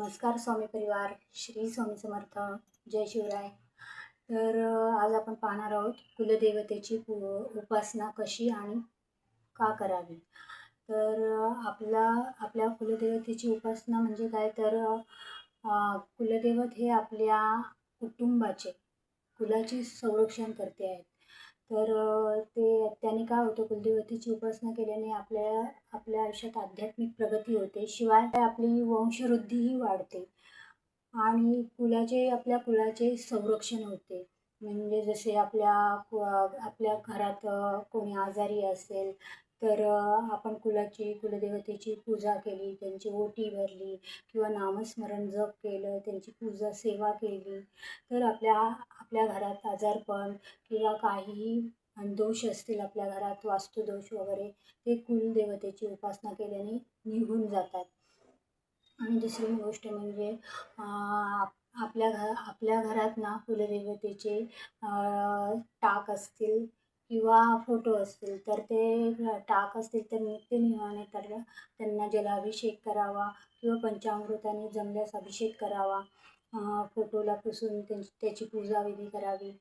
नमस्कार स्वामी परिवार, श्री स्वामी समर्थ, जय शिवराय। तर आज आपण पाहणार आहोत कुलदेवतेची उपासना कशी आणि का करावी। तर आपल्या कुलदेवतेची उपासना म्हणजे काय, तर कुलदैवत हे आपल्या कुलाचे संरक्षण करते आहेत। तर त्याने काय होतं, कुलदेवतेची उपासना केल्याने आपल्या आयुष्यात आध्यात्मिक प्रगती होते, शिवाय आपली वंशवृद्धीही वाढते आणि आपल्या कुलाचे संरक्षण होते। म्हणजे जसे आपल्या घरात कोणी आजारी असेल तर आपण कुलदेवतेची पूजा केली, त्यांची ओटी भरली किंवा नामस्मरण जप केलं, त्यांची पूजा सेवा केली तर आपल्या घरात आजारपण किंवा काहीही दोष असतील आपल्या घरात, वास्तुदोष वगैरे, ते कुलदेवतेची उपासना केल्याने निघून जातात। आणि दुसरी गोष्ट म्हणजे आपल्या घरात ना कुलदेवतेचे टाक असतील किंवा फोटो असतील तर ते टाक असतील तर नित्यनेमाने त्यांना जलाभिषेक करावा किंवा पंचामृताने जमल्यास अभिषेक करावा, फोटोला पुसून त्याची पूजाविधी करावी।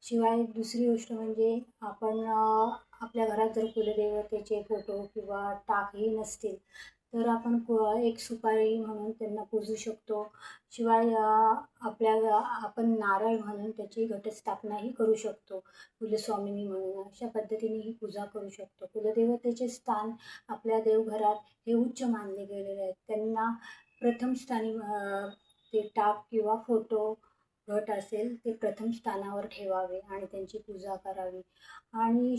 शिवाय दुसरी गोष्ट म्हणजे आपण आपल्या घरात जर कुलदेवतेचे फोटो किंवा टाकही नसतील तर आपण एक सुपारी म्हणून त्यांना पूजू शकतो। शिवाय आपण नारळ म्हणून त्याची घटस्थापनाही करू शकतो, कुलस्वामिनी म्हणून अशा पद्धतीने ही पूजा करू शकतो। कुलदेवतेचे स्थान आपल्या देवघरात हे उच्च मानले गेलेले आहेत। त्यांना प्रथम स्थानी ते टाक किंवा फोटो घट असेल ते प्रथम स्थानावर ठेवावे आणि त्यांची पूजा करावी। आणि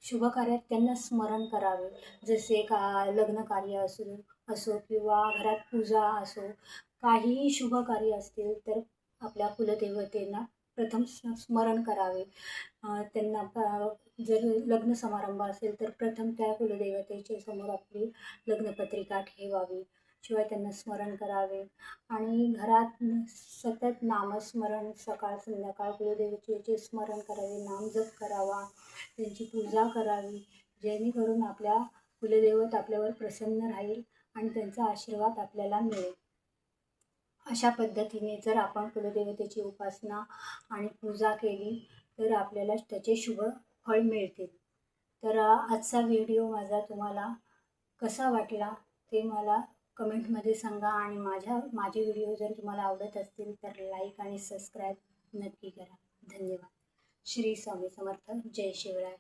शुभ कार्यात त्यांना स्मरण करावे, जसे का लग्न कार्य असो किंवा घरात पूजा असो, काहीही शुभ कार्य असतील तर आपल्या कुलदेवतेला प्रथम स्मरण करावे। त्यांना जर लग्न समारंभ असेल तर प्रथम त्या कुलदेवतेच्या समोर आपली लग्नपत्रिका ठेवावी, शिवाय त्यांना स्मरण करावे आणि घरात सतत नामस्मरण सकाळ संध्याकाळ कुलदेवतेचे स्मरण करावे, नामजप करावा, त्यांची पूजा करावी, जेणेकरून आपल्या कुलदैवत आपल्यावर प्रसन्न राहील आणि त्यांचा आशीर्वाद आपल्याला मिळेल। अशा पद्धतीने जर आपण कुलदेवतेची उपासना आणि पूजा केली तर आपल्याला त्याचे शुभ फळ मिळतील। तर आजचा व्हिडिओ तुम्हाला कसा वाटला ते मला कमेंटमध्ये सांगा आणि माझे व्हिडिओ जर तुम्हाला आवडत असतील तर लाईक आणि सबस्क्राईब नक्की करा। धन्यवाद। श्री स्वामी समर्थ, जय शिवराय।